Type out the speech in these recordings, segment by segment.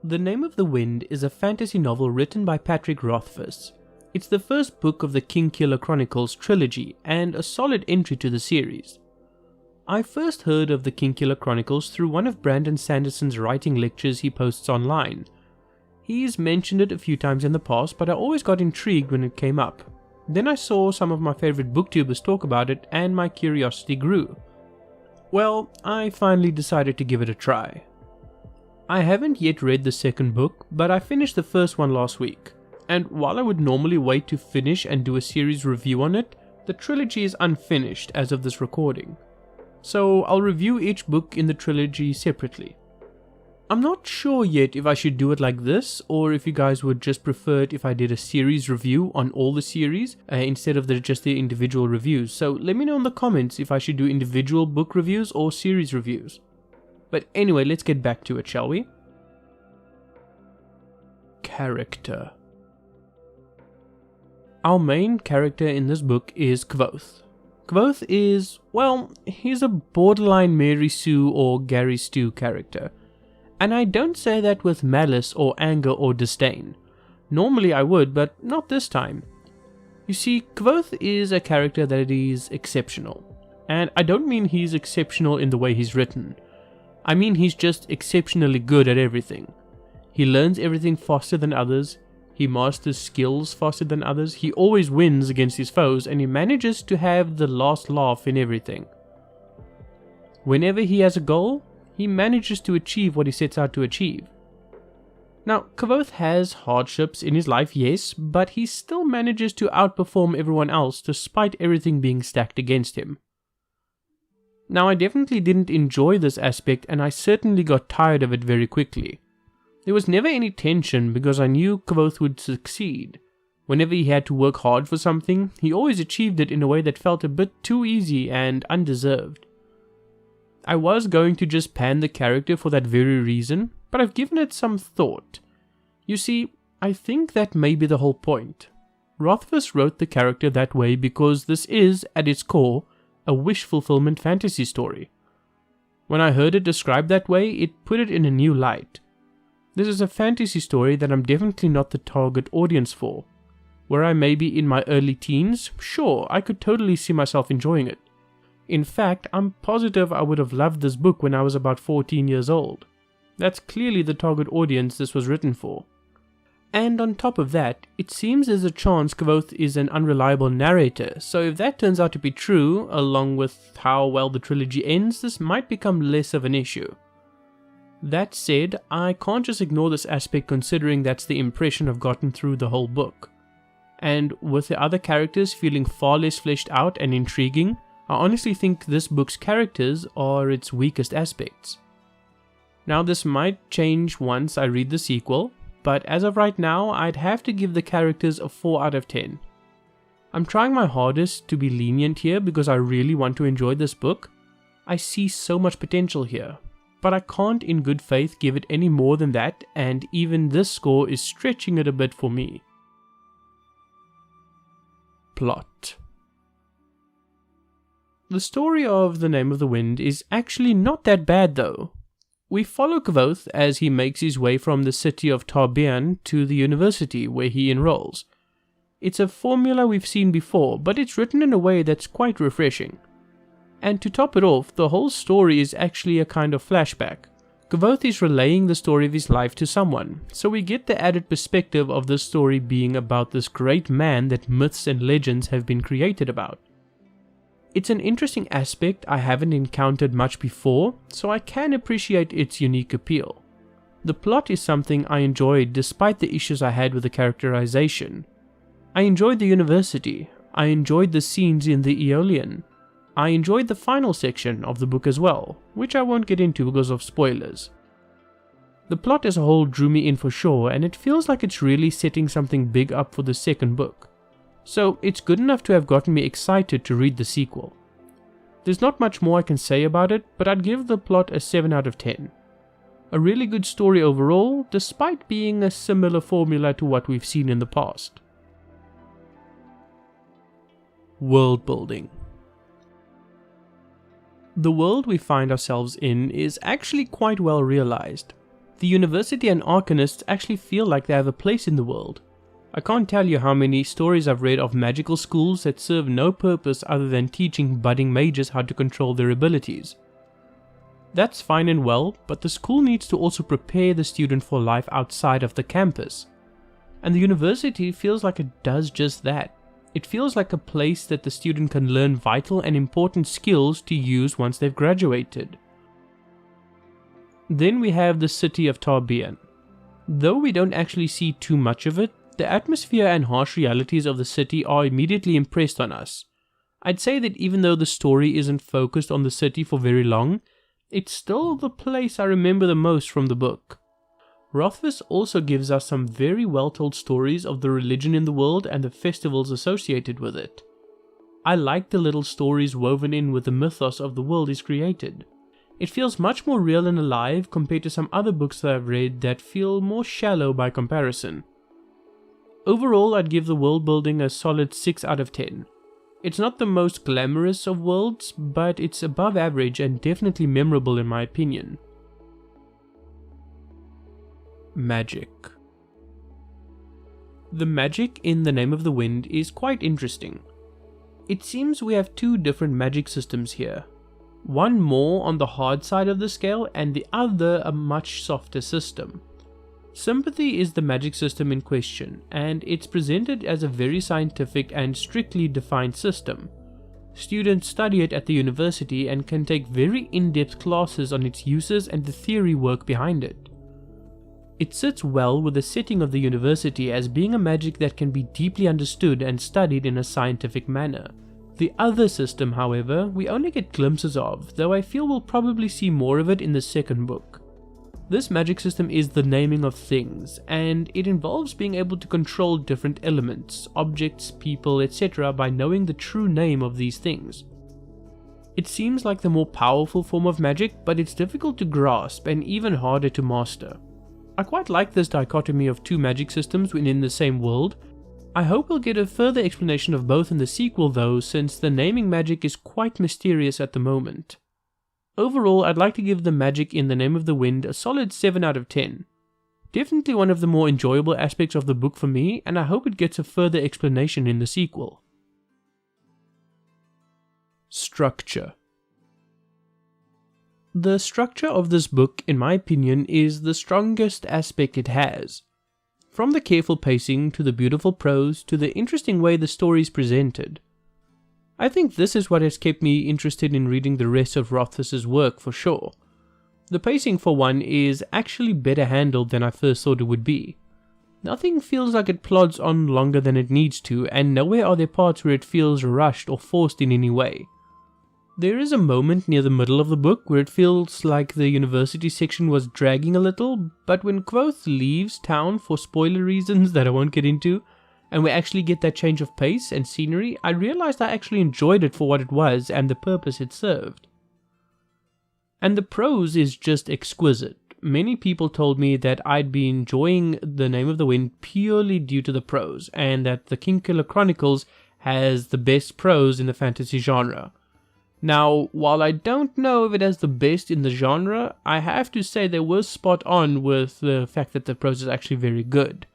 The Name of the Wind is a fantasy novel written by Patrick Rothfuss. It's the first book of the Kingkiller Chronicles Trilogy and a solid entry to the series. I first heard of the Kingkiller Chronicles through one of Brandon Sanderson's writing lectures he posts online. He's mentioned it a few times in the past, but I always got intrigued when it came up. Then I saw some of my favorite booktubers talk about it and my curiosity grew. Well, I finally decided to give it a try. I haven't yet read the second book, but I finished the first one last week. And while I would normally wait to finish and do a series review on it, the trilogy is unfinished as of this recording. So I'll review each book in the trilogy separately. I'm not sure yet if I should do it like this, or if you guys would just prefer it if I did a series review on all the series, instead of just the individual reviews. So let me know in the comments if I should do individual book reviews or series reviews. But anyway, let's get back to it, shall we? Character. Our main character in this book is Kvothe. Kvothe is, well, he's a borderline Mary Sue or Gary Stu character. And I don't say that with malice or anger or disdain. Normally I would, but not this time. You see, Kvothe is a character that is exceptional. And I don't mean he's exceptional in the way he's written. I mean he's just exceptionally good at everything. He learns everything faster than others, he masters skills faster than others, he always wins against his foes, and he manages to have the last laugh in everything. Whenever he has a goal, he manages to achieve what he sets out to achieve. Now, Kvothe has hardships in his life, yes, but he still manages to outperform everyone else despite everything being stacked against him. Now, I definitely didn't enjoy this aspect, and I certainly got tired of it very quickly. There was never any tension because I knew Kvothe would succeed. Whenever he had to work hard for something, he always achieved it in a way that felt a bit too easy and undeserved. I was going to just pan the character for that very reason, but I've given it some thought. You see, I think that may be the whole point. Rothfuss wrote the character that way because this is, at its core, a wish fulfillment fantasy story. When I heard it described that way, it put it in a new light. This is a fantasy story that I'm definitely not the target audience for. Where I may be in my early teens, sure, I could totally see myself enjoying it. In fact, I'm positive I would have loved this book when I was about 14 years old. That's clearly the target audience this was written for. And on top of that, it seems there's a chance Kvothe is an unreliable narrator, so if that turns out to be true, along with how well the trilogy ends, this might become less of an issue. That said, I can't just ignore this aspect considering that's the impression I've gotten through the whole book. And with the other characters feeling far less fleshed out and intriguing, I honestly think this book's characters are its weakest aspects. Now this might change once I read the sequel, but as of right now, I'd have to give the characters a 4 out of 10. I'm trying my hardest to be lenient here because I really want to enjoy this book. I see so much potential here, but I can't in good faith give it any more than that, and even this score is stretching it a bit for me. Plot. The story of The Name of the Wind is actually not that bad though. We follow Kvothe as he makes his way from the city of Tarbean to the university where he enrolls. It's a formula we've seen before, but it's written in a way that's quite refreshing. And to top it off, the whole story is actually a kind of flashback. Kvothe is relaying the story of his life to someone, so we get the added perspective of this story being about this great man that myths and legends have been created about. It's an interesting aspect I haven't encountered much before, so I can appreciate its unique appeal. The plot is something I enjoyed despite the issues I had with the characterization. I enjoyed the university, I enjoyed the scenes in the Aeolian, I enjoyed the final section of the book as well, which I won't get into because of spoilers. The plot as a whole drew me in for sure, and it feels like it's really setting something big up for the second book. So it's good enough to have gotten me excited to read the sequel. There's not much more I can say about it, but I'd give the plot a 7 out of 10. A really good story overall, despite being a similar formula to what we've seen in the past. World building. The world we find ourselves in is actually quite well realized. The university and arcanists actually feel like they have a place in the world. I can't tell you how many stories I've read of magical schools that serve no purpose other than teaching budding mages how to control their abilities. That's fine and well, but the school needs to also prepare the student for life outside of the campus. And the university feels like it does just that. It feels like a place that the student can learn vital and important skills to use once they've graduated. Then we have the city of Tarbean. Though we don't actually see too much of it, the atmosphere and harsh realities of the city are immediately impressed on us. I'd say that even though the story isn't focused on the city for very long, it's still the place I remember the most from the book. Rothfuss also gives us some very well told stories of the religion in the world and the festivals associated with it. I like the little stories woven in with the mythos of the world he's created. It feels much more real and alive compared to some other books that I've read that feel more shallow by comparison. Overall, I'd give the world building a solid 6 out of 10. It's not the most glamorous of worlds, but it's above average and definitely memorable in my opinion. Magic. The magic in The Name of the Wind is quite interesting. It seems we have two different magic systems here. One more on the hard side of the scale and the other a much softer system. Sympathy is the magic system in question, and it's presented as a very scientific and strictly defined system. Students study it at the university and can take very in-depth classes on its uses and the theory work behind it. It sits well with the setting of the university as being a magic that can be deeply understood and studied in a scientific manner. The other system, however, we only get glimpses of, though I feel we'll probably see more of it in the second book. This magic system is the naming of things, and it involves being able to control different elements, objects, people, etc. by knowing the true name of these things. It seems like the more powerful form of magic, but it's difficult to grasp and even harder to master. I quite like this dichotomy of two magic systems within the same world. I hope we'll get a further explanation of both in the sequel though, since the naming magic is quite mysterious at the moment. Overall, I'd like to give the magic in The Name of the Wind a solid 7 out of 10. Definitely one of the more enjoyable aspects of the book for me, and I hope it gets a further explanation in the sequel. Structure. The structure of this book, in my opinion, is the strongest aspect it has. From the careful pacing, to the beautiful prose, to the interesting way the story is presented. I think this is what has kept me interested in reading the rest of Rothfuss's work for sure. The pacing for one is actually better handled than I first thought it would be. Nothing feels like it plods on longer than it needs to, and nowhere are there parts where it feels rushed or forced in any way. There is a moment near the middle of the book where it feels like the university section was dragging a little, but when Quoth leaves town for spoiler reasons that I won't get into, and we actually get that change of pace and scenery, I realized I actually enjoyed it for what it was and the purpose it served. And the prose is just exquisite. Many people told me that I'd be enjoying The Name of the Wind purely due to the prose, and that the Kingkiller Chronicles has the best prose in the fantasy genre. Now, while I don't know if it has the best in the genre, I have to say they were spot on with the fact that the prose is actually very good.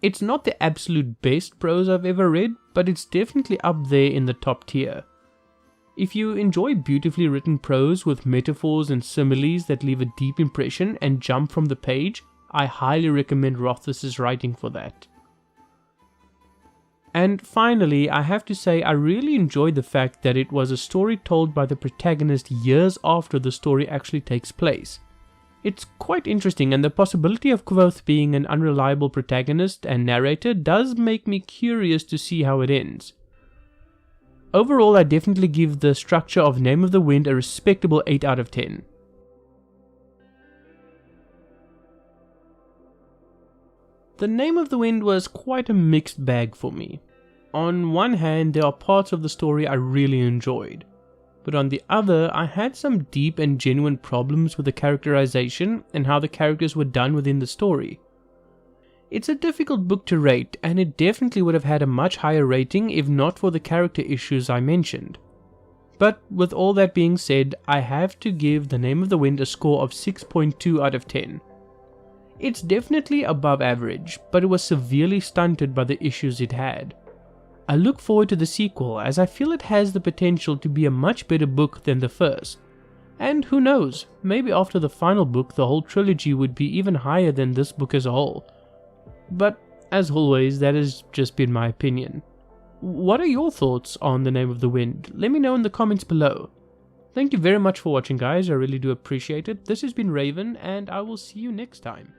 It's not the absolute best prose I've ever read, but it's definitely up there in the top tier. If you enjoy beautifully written prose with metaphors and similes that leave a deep impression and jump from the page, I highly recommend Rothfuss's writing for that. And finally, I have to say I really enjoyed the fact that it was a story told by the protagonist years after the story actually takes place. It's quite interesting, and the possibility of Quoth being an unreliable protagonist and narrator does make me curious to see how it ends. Overall, I definitely give the structure of Name of the Wind a respectable 8 out of 10. The Name of the Wind was quite a mixed bag for me. On one hand, there are parts of the story I really enjoyed, but on the other, I had some deep and genuine problems with the characterization and how the characters were done within the story. It's a difficult book to rate, and it definitely would have had a much higher rating if not for the character issues I mentioned. But with all that being said, I have to give The Name of the Wind a score of 6.2 out of 10. It's definitely above average, but it was severely stunted by the issues it had. I look forward to the sequel as I feel it has the potential to be a much better book than the first. And who knows, maybe after the final book the whole trilogy would be even higher than this book as a whole. But as always, that has just been my opinion. What are your thoughts on The Name of the Wind? Let me know in the comments below. Thank you very much for watching, guys, I really do appreciate it. This has been Raven, and I will see you next time.